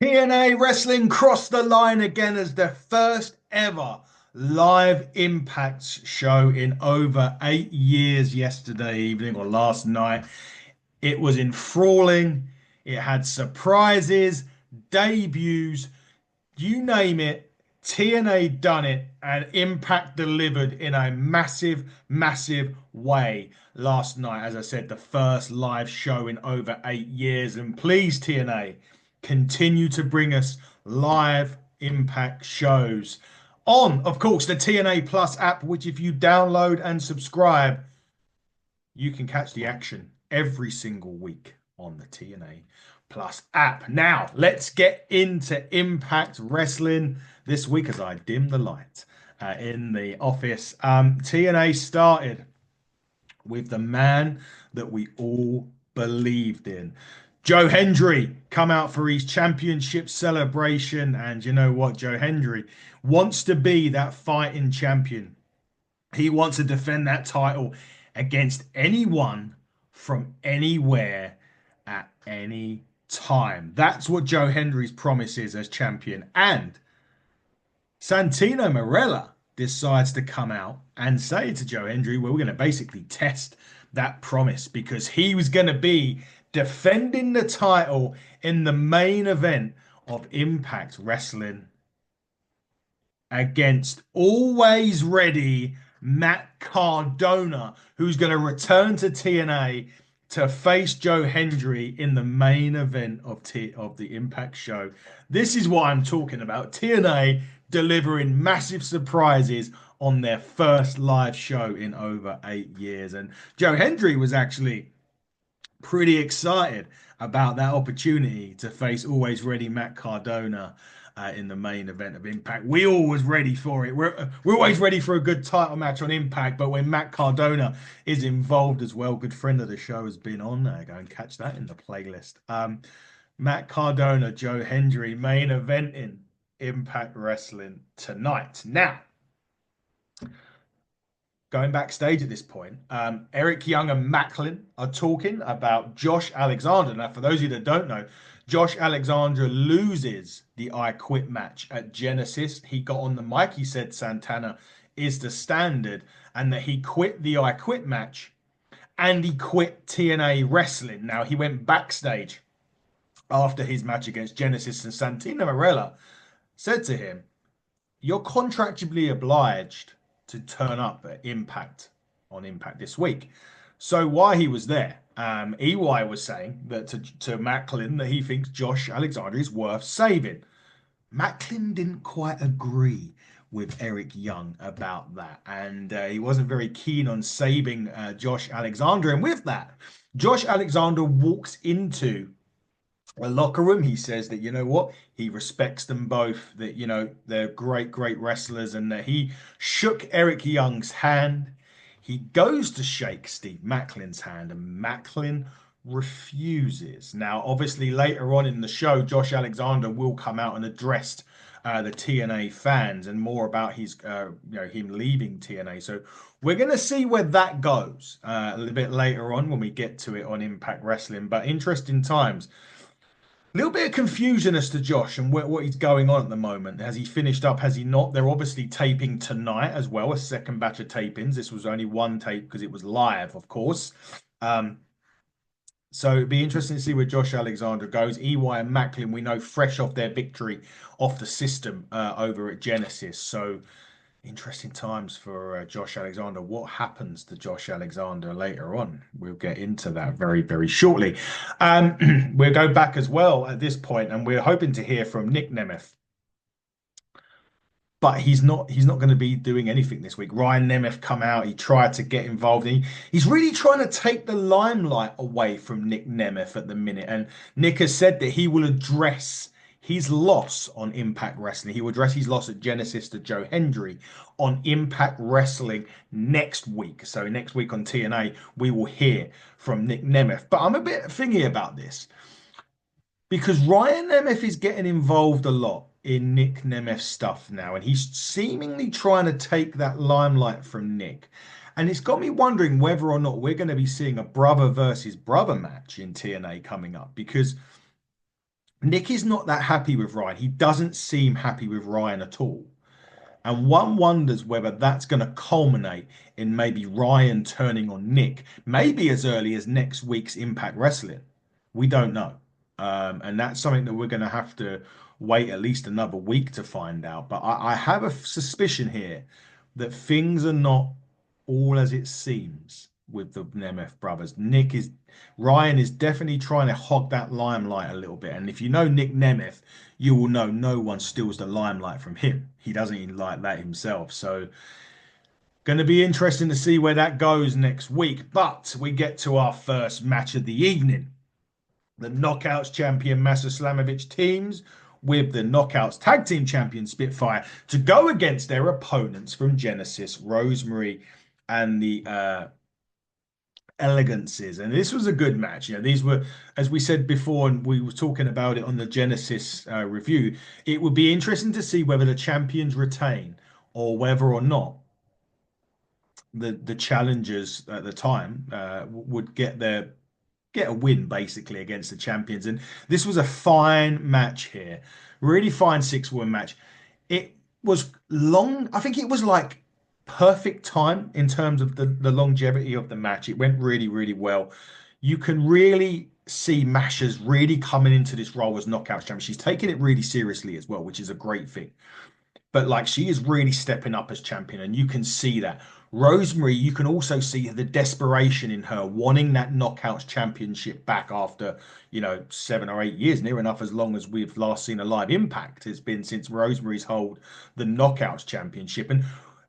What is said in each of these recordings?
TNA Wrestling crossed the line again as the first ever live Impact show in over 8 years yesterday evening or last night. It was enthralling. It had surprises, debuts, you name it. TNA done it and Impact delivered in a massive, massive way last night. As I said, the first live show in over 8 years. And please, TNA, continue to bring us live Impact shows on, of course, the TNA Plus app, which if you download and subscribe, you can catch the action every single week on the TNA Plus app. Now, let's get into Impact Wrestling this week as I dim the light in the office. TNA started with the man that we all believed in. Joe Hendry come out for his championship celebration, and you know what? Joe Hendry wants to be that fighting champion. He wants to defend that title against anyone from anywhere at any time. That's what Joe Hendry's promise is as champion. And Santino Marella decides to come out and say to Joe Hendry, well, we're going to basically test that promise because he was going to be defending the title in the main event of Impact Wrestling against always ready Matt Cardona, who's going to return to TNA to face Joe Hendry in the main event of the Impact show. This is what I'm talking about. TNA delivering massive surprises on their first live show in over 8 years. And Joe Hendry was actually pretty excited about that opportunity to face always ready Matt Cardona in the main event of Impact. We always ready for it. We're always ready for a good title match on Impact, but when Matt Cardona is involved as well, good friend of the show has been on there. Go and catch that in the playlist. Matt Cardona, Joe Hendry, main event in Impact Wrestling tonight. Now, going backstage at this point, Eric Young and Macklin are talking about Josh Alexander. Now, for those of you that don't know, Josh Alexander loses the I Quit match at Genesis. He got on the mic. He said Santana is the standard and that he quit the I Quit match and he quit TNA Wrestling. Now, he went backstage after his match against Genesis and Santino Marella said to him, you're contractually obliged to turn up at Impact on Impact this week. So while he was there, EY was saying that to Macklin that he thinks Josh Alexander is worth saving. Macklin didn't quite agree with Eric Young about that, and he wasn't very keen on saving Josh Alexander. And with that, Josh Alexander walks into a locker room. He says that, you know what, he respects them both, that, you know, they're great, great wrestlers, and that he shook Eric Young's hand. He goes to shake Steve Macklin's hand, and Macklin refuses. Now, obviously, later on in the show, Josh Alexander will come out and address the TNA fans and more about his, him leaving TNA. So we're going to see where that goes a little bit later on when we get to it on Impact Wrestling. But interesting times. Little bit of confusion as to Josh and what he's going on at the moment. Has he finished up? Has he not? They're obviously taping tonight as well, a second batch of tapings. This was only one tape because it was live, of course. Um, so it'd be interesting to see where Josh Alexander goes. EY and Macklin, we know, fresh off their victory off the system over at Genesis. So interesting times for Josh Alexander. What happens to Josh Alexander later on? We'll get into that very, very shortly. We'll go back as well at this point, and we're hoping to hear from Nick Nemeth. But he's not going to be doing anything this week. Ryan Nemeth come out. He tried to get involved. He's really trying to take the limelight away from Nick Nemeth at the minute. And Nick has said that he will address his loss on Impact Wrestling. He will address his loss at Genesis to Joe Hendry on Impact Wrestling next week. So next week on TNA, we will hear from Nick Nemeth. But I'm a bit thingy about this because Ryan Nemeth is getting involved a lot in Nick Nemeth's stuff now, and he's seemingly trying to take that limelight from Nick. And it's got me wondering whether or not we're going to be seeing a brother versus brother match in TNA coming up, because Nick is not that happy with Ryan. He doesn't seem happy with Ryan at all. And one wonders whether that's going to culminate in maybe Ryan turning on Nick, maybe as early as next week's Impact Wrestling. We don't know. And that's something that we're going to have to wait at least another week to find out. But I have a suspicion here that things are not all as it seems with the Nemeth brothers. Ryan is definitely trying to hog that limelight a little bit. And if you know Nick Nemeth, you will know no one steals the limelight from him. He doesn't even like that himself. So, going to be interesting to see where that goes next week. But we get to our first match of the evening. The Knockouts champion Masa Slamovich teams with the Knockouts tag team champion Spitfire to go against their opponents from Genesis, Rosemary and the Elegances. And this was a good match. These were, as we said before, and we were talking about it on the Genesis review, it would be interesting to see whether the champions retain or whether or not the challengers at the time would get a win basically against the champions. And this was a fine match here, really fine 6-woman match. It was long. I think it was like perfect time in terms of the longevity of the match. It went really, really well. You can really see Masha's really coming into this role as Knockouts champion. She's taking it really seriously as well, which is a great thing. But like she is really stepping up as champion, and you can see that. Rosemary, you can also see the desperation in her wanting that Knockouts championship back after, 7 or 8 years, near enough as long as we've last seen a live Impact. It's been since Rosemary's hold the Knockouts championship. And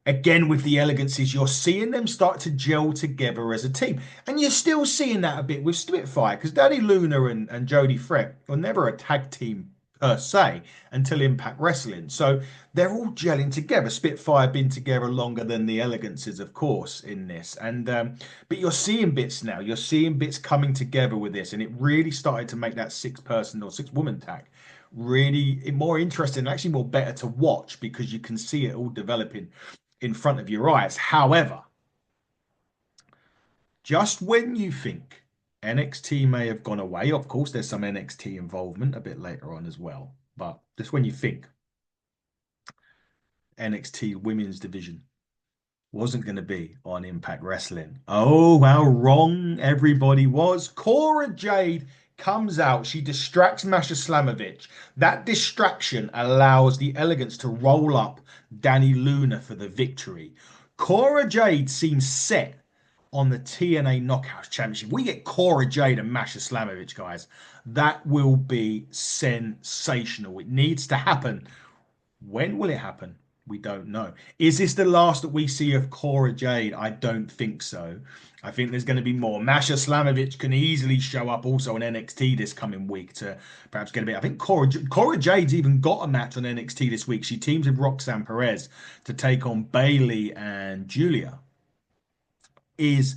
again, with the Elegances, you're seeing them start to gel together as a team. And you're still seeing that a bit with Spitfire, because Daddy Luna and Jodie Fret were never a tag team per se until Impact Wrestling. So they're all gelling together. Spitfire been together longer than the Elegances, of course, in this. And but you're seeing bits now. You're seeing bits coming together with this, and it really started to make that 6-person or 6-woman tag really more interesting and actually more better to watch because you can see it all developing in front of your eyes. However, just when you think NXT may have gone away, of course, there's some NXT involvement a bit later on as well, but just when you think NXT women's division wasn't going to be on Impact Wrestling, oh, how wrong everybody was. Cora Jade comes out. She distracts Masha Slamovich. That distraction allows the Elegance to roll up Danny Luna for the victory. Cora Jade seems set on the TNA Knockouts Championship. We get Cora Jade and Masha Slamovich, guys. That will be sensational. It needs to happen. When will it happen? We don't know. Is this the last that we see of Cora Jade? I don't think so. I think there's going to be more. Masha Slamovich can easily show up also on NXT this coming week to perhaps get a bit. I think Cora Jade's even got a match on NXT this week. She teams with Roxanne Perez to take on Bailey and Julia. Is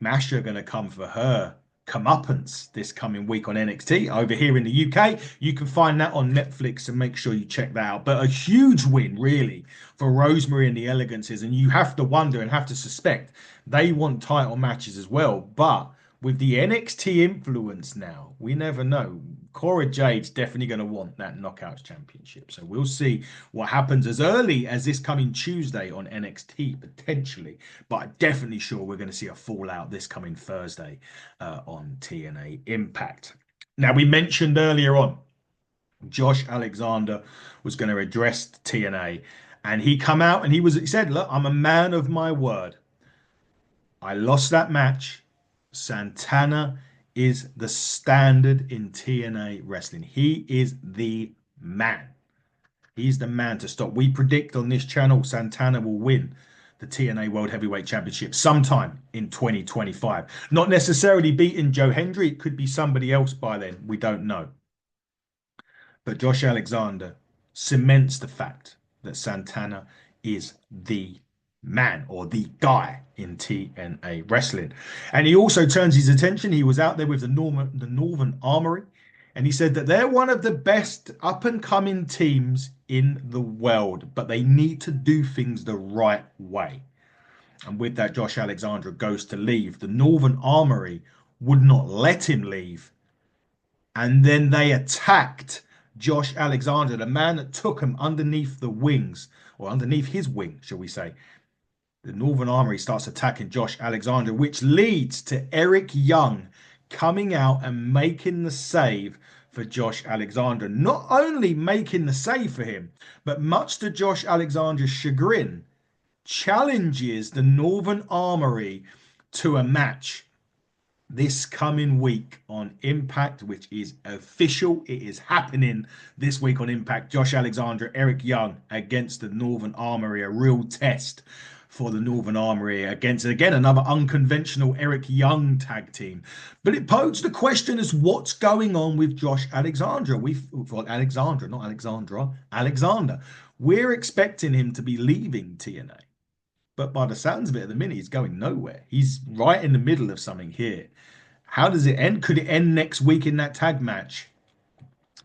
Masha going to come for her comeuppance this coming week on NXT over here in the UK? You can find that on Netflix and make sure you check that out. But a huge win, really, for Rosemary and the Elegances. And you have to wonder and have to suspect they want title matches as well. But with the NXT influence now, we never know. Cora Jade's definitely going to want that Knockouts Championship. So we'll see what happens as early as this coming Tuesday on NXT, potentially. But I'm definitely sure we're going to see a fallout this coming Thursday on TNA Impact. Now, we mentioned earlier on, Josh Alexander was going to address TNA. And he come out and he said, look, I'm a man of my word. I lost that match. Santana is the standard in TNA wrestling. He is the man. He's the man to stop. We predict on this channel Santana will win the TNA World Heavyweight Championship sometime in 2025. Not necessarily beating Joe Hendry. It could be somebody else by then. We don't know. But Josh Alexander cements the fact that Santana is the man or the guy in TNA wrestling. And he also turns his attention. He was out there with the Northern Armory, and he said that they're one of the best up and coming teams in the world, but they need to do things the right way. And with that, Josh Alexander goes to leave. The Northern Armory would not let him leave And then they attacked Josh Alexander, the man that took him underneath the wings, or underneath his wing, shall we say. The Northern Armory starts attacking Josh Alexander, which leads to Eric Young coming out and making the save for Josh Alexander. Not only making the save for him, but much to Josh Alexander's chagrin, challenges the Northern Armory to a match this coming week on Impact, which is official. It is happening this week on Impact. Josh Alexander, Eric Young against the Northern Armory, a real test for the Northern Armory against, again, another unconventional Eric Young tag team. But it posed the question as what's going on with Josh Alexander? Well, Alexandra, not Alexandra, Alexander. We're expecting him to be leaving TNA. But by the sounds of it, at the minute, he's going nowhere. He's right in the middle of something here. How does it end? Could it end next week in that tag match?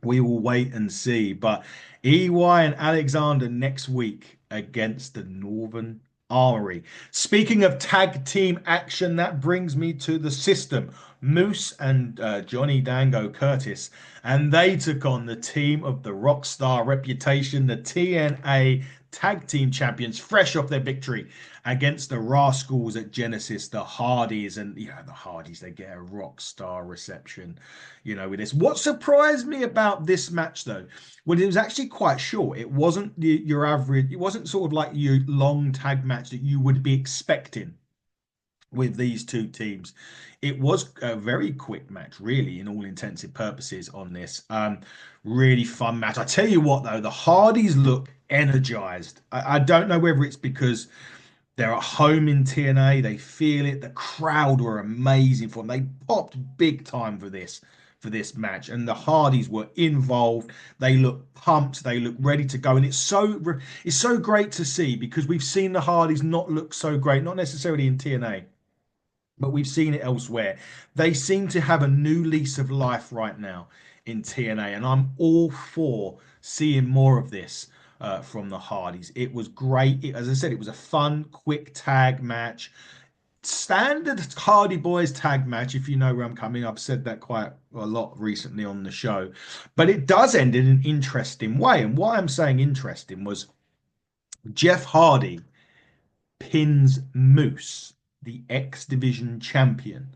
We will wait and see. But EY and Alexander next week against the Northern Armory. Speaking of tag team action, that brings me to the system. Moose and Johnny Dango Curtis, and they took on the team of the Rockstar reputation, the TNA Tag Team Champions, fresh off their victory against the Rascals at Genesis, the Hardys. And, the Hardys, they get a Rockstar reception, with this. What surprised me about this match, though, well, it was actually quite short. It wasn't your average, it wasn't sort of like your long tag match that you would be expecting with these two teams. It was a very quick match, really, in all intensive purposes on this. Really fun match. I tell you what, though, the Hardys look energized. I don't know whether it's because they're at home in TNA, they feel it. The crowd were amazing for them. They popped big time for this match, and the Hardys were involved. They look pumped, they look ready to go, and it's so great to see because we've seen the Hardys not look so great, not necessarily in TNA, but we've seen it elsewhere. They seem to have a new lease of life right now in TNA, and I'm all for seeing more of this from the Hardys. It was great. As I said, it was a fun, quick tag match. Standard Hardy Boys tag match, if you know where I'm coming. I've said that quite a lot recently on the show, but it does end in an interesting way. And why I'm saying interesting was Jeff Hardy pins Moose, the X Division champion,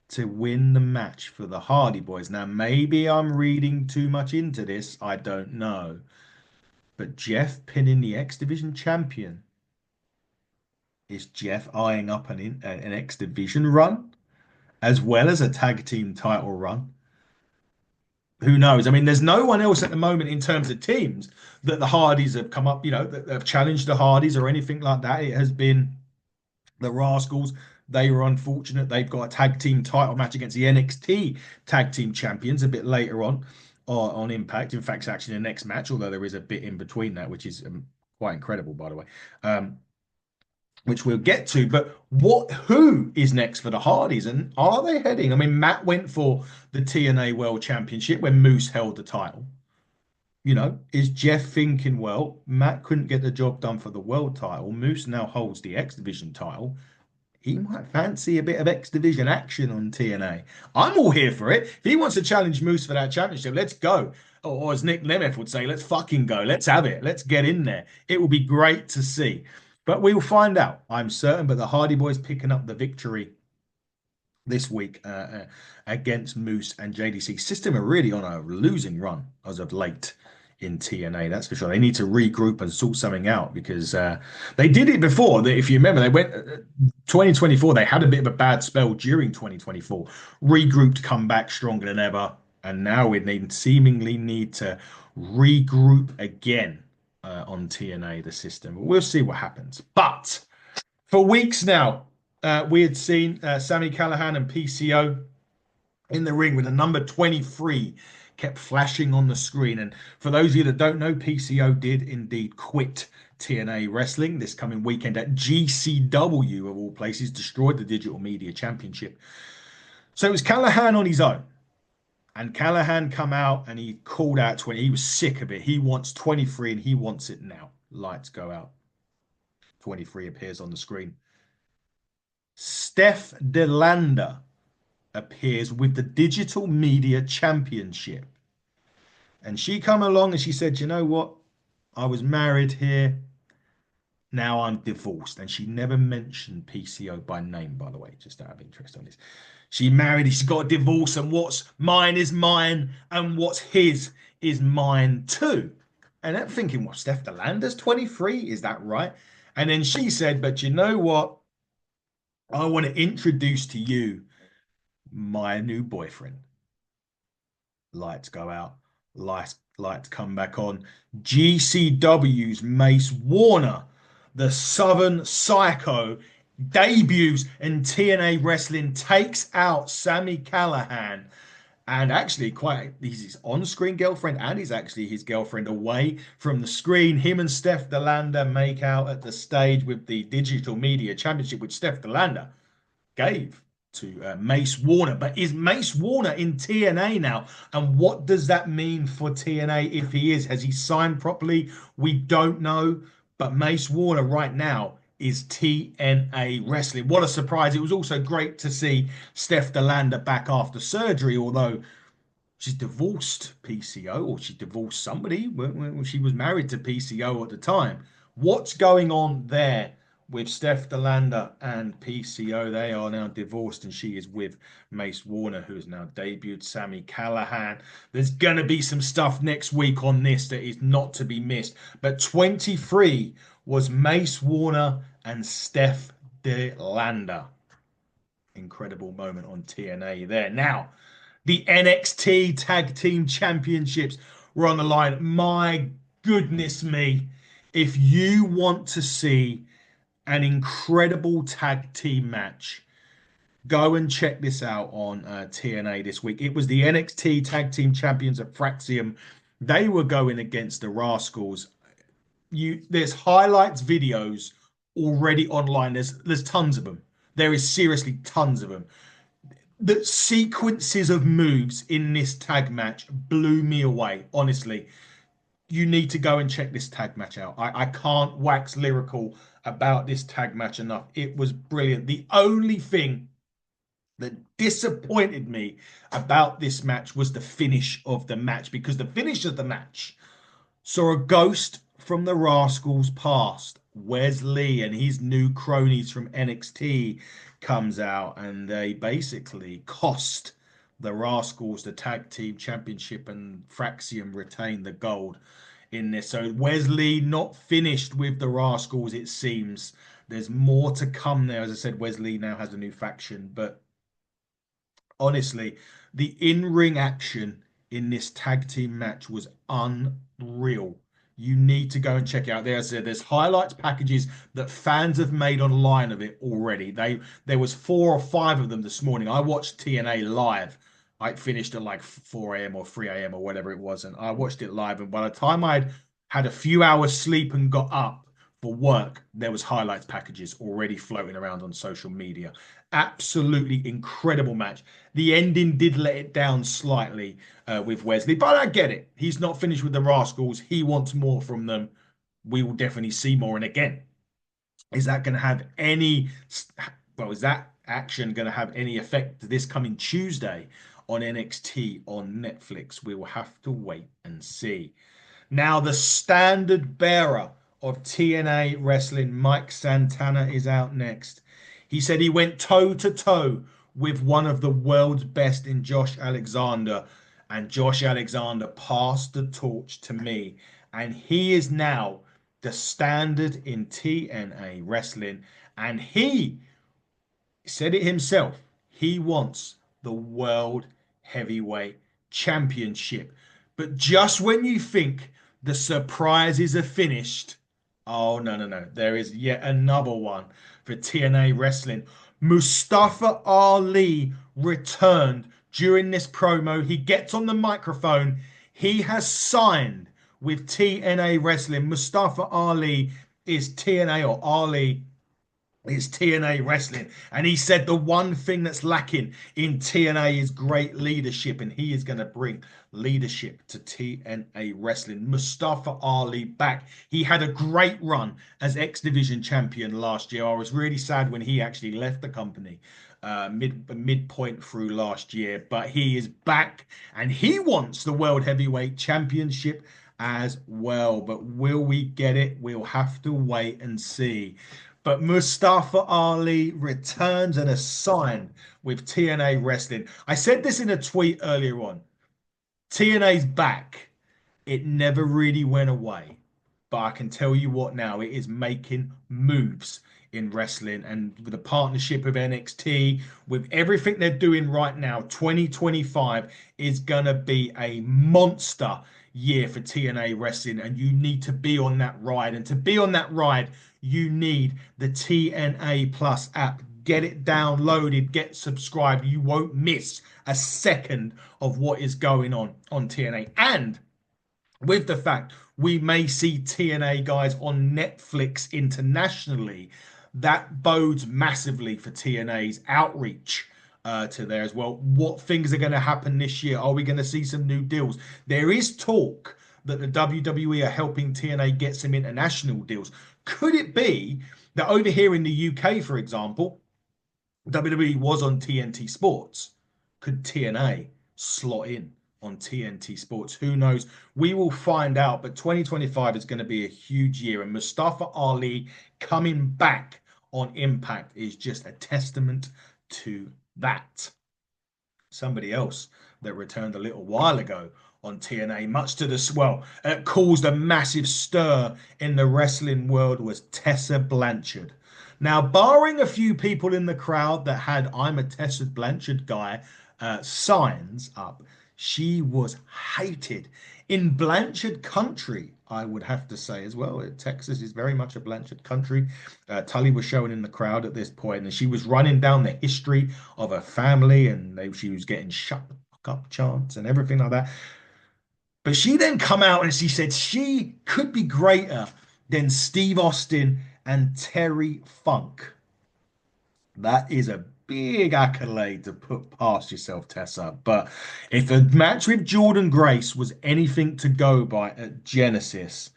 to win the match for the Hardy Boys. Now, maybe I'm reading too much into this. I don't know. But Jeff pinning the X Division champion, is Jeff eyeing up an X Division run as well as a tag team title run? Who knows? I mean, there's no one else at the moment in terms of teams that the Hardys have come up, that have challenged the Hardys or anything like that. It has been the Rascals. They were unfortunate. They've got a tag team title match against the NXT tag team champions a bit later on Impact. In fact, it's actually the next match, although there is a bit in between that, which is quite incredible, by the way. Which we'll get to. But who is next for the Hardys, and are they heading? I mean, Matt went for the TNA World Championship when Moose held the title. Is Jeff thinking, well, Matt couldn't get the job done for the world title. Moose now holds the X Division title. He might fancy a bit of X Division action on TNA. I'm all here for it. If he wants to challenge Moose for that championship, let's go. Or as Nick Nemeth would say, let's fucking go. Let's have it. Let's get in there. It will be great to see. But we will find out, I'm certain. But the Hardy Boys picking up the victory this week against Moose and JDC. System are really on a losing run as of late in TNA, that's for sure. They need to regroup and sort something out because they did it before. If you remember, they went 2024. They had a bit of a bad spell during 2024. Regrouped, come back stronger than ever, and now we seemingly need to regroup again on TNA, the system. We'll see what happens. But for weeks now, we had seen Sami Callihan and PCO in the ring with a number 23 kept flashing on the screen. And for those of you that don't know, PCO did indeed quit TNA Wrestling this coming weekend at GCW, of all places, destroyed the Digital Media Championship. So it was Callihan on his own. And Callihan come out and he called out 20. He was sick of it. He wants 23 and he wants it now. Lights go out. 23 appears on the screen. Steph DeLander appears with the Digital Media Championship. And she come along and she said, you know what? I was married here. Now I'm divorced. And she never mentioned PCO by name, by the way, just out of interest on this. She married, she's got a divorce, and what's mine is mine, and what's his is mine too. And I'm thinking, well, Steph DeLander's 23, is that right? And then she said, but you know what? I want to introduce to you my new boyfriend. Lights go out, lights come back on. GCW's Mace Warner, the Southern Psycho, debuts in TNA Wrestling, takes out Sami Callihan. And actually, he's his on-screen girlfriend, and he's actually his girlfriend away from the screen. Him and Steph DeLander make out at the stage with the Digital Media Championship, which Steph DeLander gave to Mace Warner. But is Mace Warner in TNA now? And what does that mean for TNA if he is? Has he signed properly? We don't know. But Mace Warner right now is TNA Wrestling. What a surprise. It was also great to see Steph DeLander back after surgery, although she's divorced PCO, or she divorced somebody when she was married to PCO at the time. What's going on there with Steph DeLander and PCO? They are now divorced, and she is with Mace Warner, who has now debuted Sami Callihan. There's going to be some stuff next week on this that is not to be missed. But 23 was Mace Warner and Steph DeLander. Incredible moment on TNA there. Now, the NXT Tag Team Championships were on the line. My goodness me. If you want to see an incredible tag team match, go and check this out on TNA this week. It was the NXT Tag Team Champions at Fraxium. They were going against the Rascals. There's highlights videos already online. There's tons of them. There is seriously tons of them. The sequences of moves in this tag match blew me away. Honestly, you need to go and check this tag match out. I can't wax lyrical about this tag match enough. It was brilliant. The only thing that disappointed me about this match was the finish of the match, because the finish of the match saw a ghost from the Rascals past. Wesley and his new cronies from NXT comes out, and they basically cost the Rascals the tag team championship, and Fraxium retain the gold in this. So Wesley not finished with the Rascals, it seems. There's more to come there. As I said, Wesley now has a new faction, but honestly, the in-ring action in this tag team match was unreal. You need to go and check it out. There's highlights packages that fans have made online of it already. There was 4 or 5 of them this morning. I watched TNA live. I finished at like 4 a.m. or 3 a.m. or whatever it was, and I watched it live. And by the time I'd had a few hours sleep and got up for work, there was highlights packages already floating around on social media. Absolutely incredible match. The ending did let it down slightly with Wesley, but I get it. He's not finished with the Rascals. He wants more from them. We will definitely see more. And again, is that going to have any, well, is that action going to have any effect this coming Tuesday on NXT on Netflix? We will have to wait and see. Now, the standard bearer of TNA Wrestling, Mike Santana, is out next. He said he went toe to toe with one of the world's best in Josh Alexander, and Josh Alexander passed the torch to me, and he is now the standard in TNA Wrestling, and he said it himself. He wants the World Heavyweight Championship. But just when you think the surprises are finished, oh, no, no, no. There is yet another one for TNA Wrestling. Mustafa Ali returned during this promo. He gets on the microphone. He has signed with TNA Wrestling. Mustafa Ali is TNA, or Ali is TNA Wrestling. And he said the one thing that's lacking in TNA is great leadership, and he is going to bring leadership to TNA Wrestling. Mustafa Ali back. He had a great run as X Division champion last year. I was really sad when he actually left the company midpoint through last year, but he is back and he wants the World Heavyweight Championship as well. But will we get it? We'll have to wait and see. But Mustafa Ali returns and is signed with TNA Wrestling. I said this in a tweet earlier on. TNA's back. It never really went away. But I can tell you what now, it is making moves in wrestling and with the partnership with NXT, with everything they're doing right now, 2025 is going to be a monster year for TNA Wrestling, and you need to be on that ride. And to be on that ride, you need the TNA Plus app. Get it downloaded, get subscribed. You won't miss a second of what is going on TNA. And with the fact we may see TNA guys on Netflix internationally, that bodes massively for TNA's outreach to there as well. What things are going to happen this year? Are we going to see some new deals? There is talk that the WWE are helping TNA get some international deals. Could it be that over here in the UK, for example, WWE was on TNT Sports? Could TNA slot in on TNT Sports? Who knows? We will find out. But 2025 is going to be a huge year. And Mustafa Ali coming back on Impact is just a testament to that. Somebody else that returned a little while ago on TNA, much to the well, it caused a massive stir in the wrestling world, was Tessa Blanchard. Now, barring a few people in the crowd that had "I'm a Tessa Blanchard guy" signs up, she was hated in Blanchard country, I would have to say as well. Texas is very much a Blanchard country. Tully was showing in the crowd at this point, and she was running down the history of her family, and she was getting shut the fuck up chants and everything like that. But she then come out and she said she could be greater than Steve Austin and Terry Funk. That is a big accolade to put past yourself, Tessa. But if the match with Jordan Grace was anything to go by at Genesis,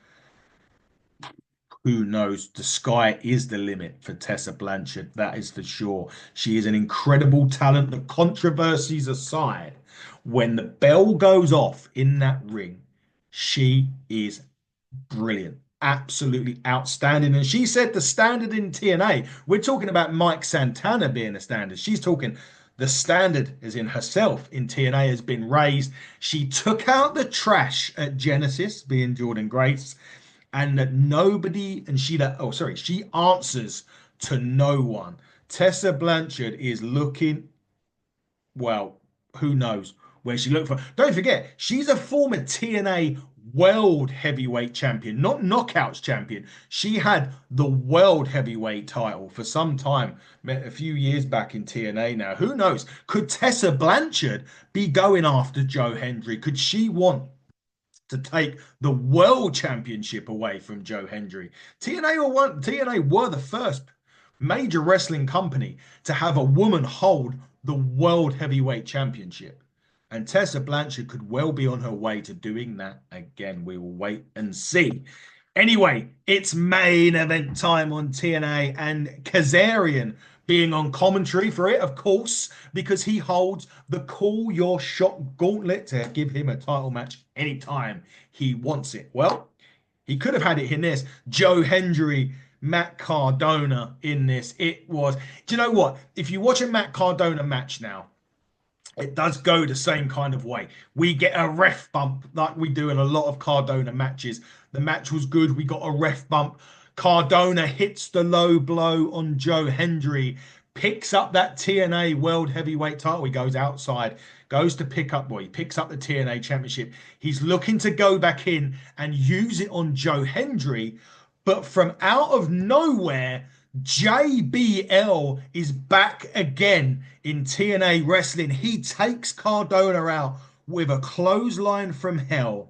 who knows? The sky is the limit for Tessa Blanchard. That is for sure. She is an incredible talent. The controversies aside, when the bell goes off in that ring, she is brilliant. Absolutely outstanding. And she said the standard in TNA, we're talking about Mike Santana being a standard. She's talking the standard, as in herself, in TNA has been raised. She took out the trash at Genesis, being Jordan Grace, and that nobody, and she answers to no one. Tessa Blanchard is looking, well, who knows where she looked for. Don't forget, she's a former TNA World Heavyweight Champion, not Knockouts Champion. She had the World Heavyweight title for some time, a few years back in TNA now. Who knows? Could Tessa Blanchard be going after Joe Hendry? Could she want to take the World Championship away from Joe Hendry? TNA were the first major wrestling company to have a woman hold the World Heavyweight Championship. And Tessa Blanchard could well be on her way to doing that again. We will wait and see. Anyway, it's main event time on TNA, and Kazarian being on commentary for it, of course, because he holds the Call Your Shot gauntlet to give him a title match anytime he wants it. Well, he could have had it in this. Joe Hendry, Matt Cardona in this. It was, do you know what? If you watch a Matt Cardona match now, it does go the same kind of way. We get a ref bump like we do in a lot of Cardona matches. The match was good. We got a ref bump. Cardona hits the low blow on Joe Hendry, picks up that TNA World Heavyweight title. He goes outside, goes to pick up, well, he picks up the TNA Championship. He's looking to go back in and use it on Joe Hendry. But from out of nowhere, JBL is back again in TNA Wrestling. He takes Cardona out with a clothesline from hell.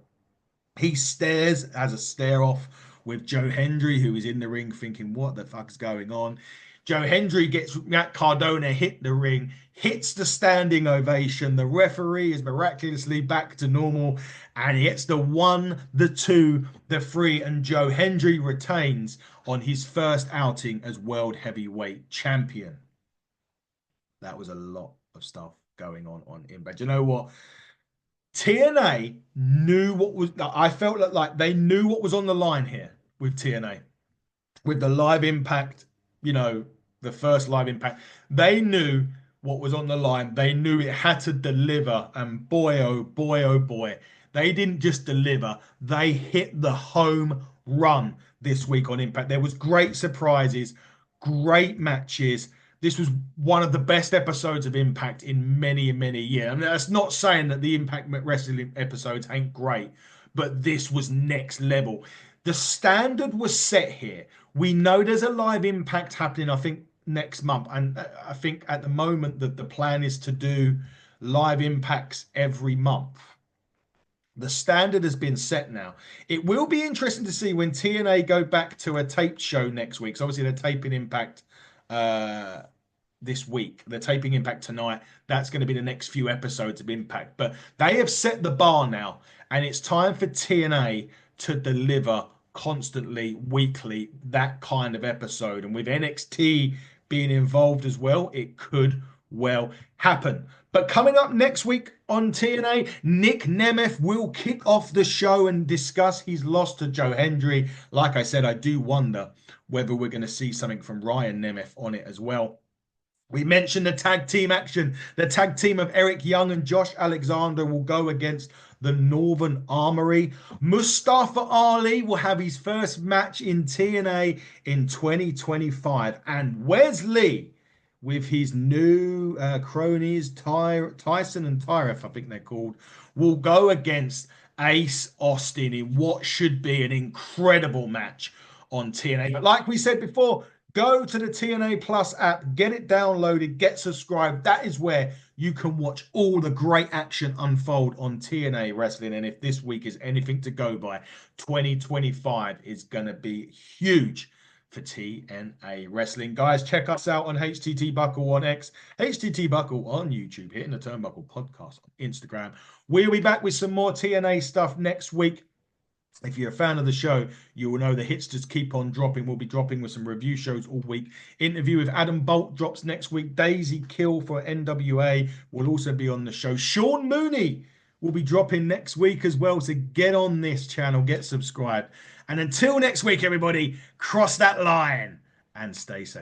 He stares, has a stare off with Joe Hendry, who is in the ring thinking, what the fuck's going on? Joe Hendry gets Matt Cardona hit the ring, hits the standing ovation. The referee is miraculously back to normal, and it's the 1, the 2, the 3, and Joe Hendry retains on his first outing as World Heavyweight Champion. That was a lot of stuff going on Impact. You know what? TNA knew what was. I felt like they knew what was on the line here with TNA, with the live impact, you know, the first live impact. They knew what was on the line. They knew it had to deliver. And boy, oh boy, oh boy, they didn't just deliver. They hit the home run this week on Impact. There was great surprises, great matches. This was one of the best episodes of Impact in many, many years. I mean, that's not saying that the Impact Wrestling episodes ain't great, but this was next level. The standard was set here. We know there's a live impact happening, I think, next month. And I think at the moment that the plan is to do live impacts every month. The standard has been set now. It will be interesting to see when TNA go back to a taped show next week. So obviously they're taping Impact uh, this week. They're taping Impact tonight. That's going to be the next few episodes of Impact. But they have set the bar now, and it's time for TNA to deliver constantly, weekly, that kind of episode. And with NXT being involved as well, it could well happen. But coming up next week on TNA, Nick Nemeth will kick off the show and discuss his loss to Joe Hendry. Like I said, I do wonder whether we're going to see something from Ryan Nemeth on it as well. We mentioned the tag team action. The tag team of Eric Young and Josh Alexander will go against the Northern Armory. Mustafa Ali will have his first match in TNA in 2025. And Wesley, with his new cronies, Tyson and Tyref, I think they're called, will go against Ace Austin in what should be an incredible match on TNA. But like we said before, go to the TNA Plus app, get it downloaded, get subscribed. That is where you can watch all the great action unfold on TNA Wrestling. And if this week is anything to go by, 2025 is going to be huge for TNA Wrestling. Guys, check us out on HTT Buckle on X, HTT Buckle on YouTube, hitting the Turnbuckle Podcast on Instagram. We'll be back with some more TNA stuff next week. If you're a fan of the show, you will know the hits just keep on dropping. We'll be dropping with some review shows all week. Interview with Adam Bolt drops next week. Daisy Kill for NWA will also be on the show. Sean Mooney will be dropping next week as well. So get on this channel, get subscribed. And until next week, everybody, cross that line and stay safe.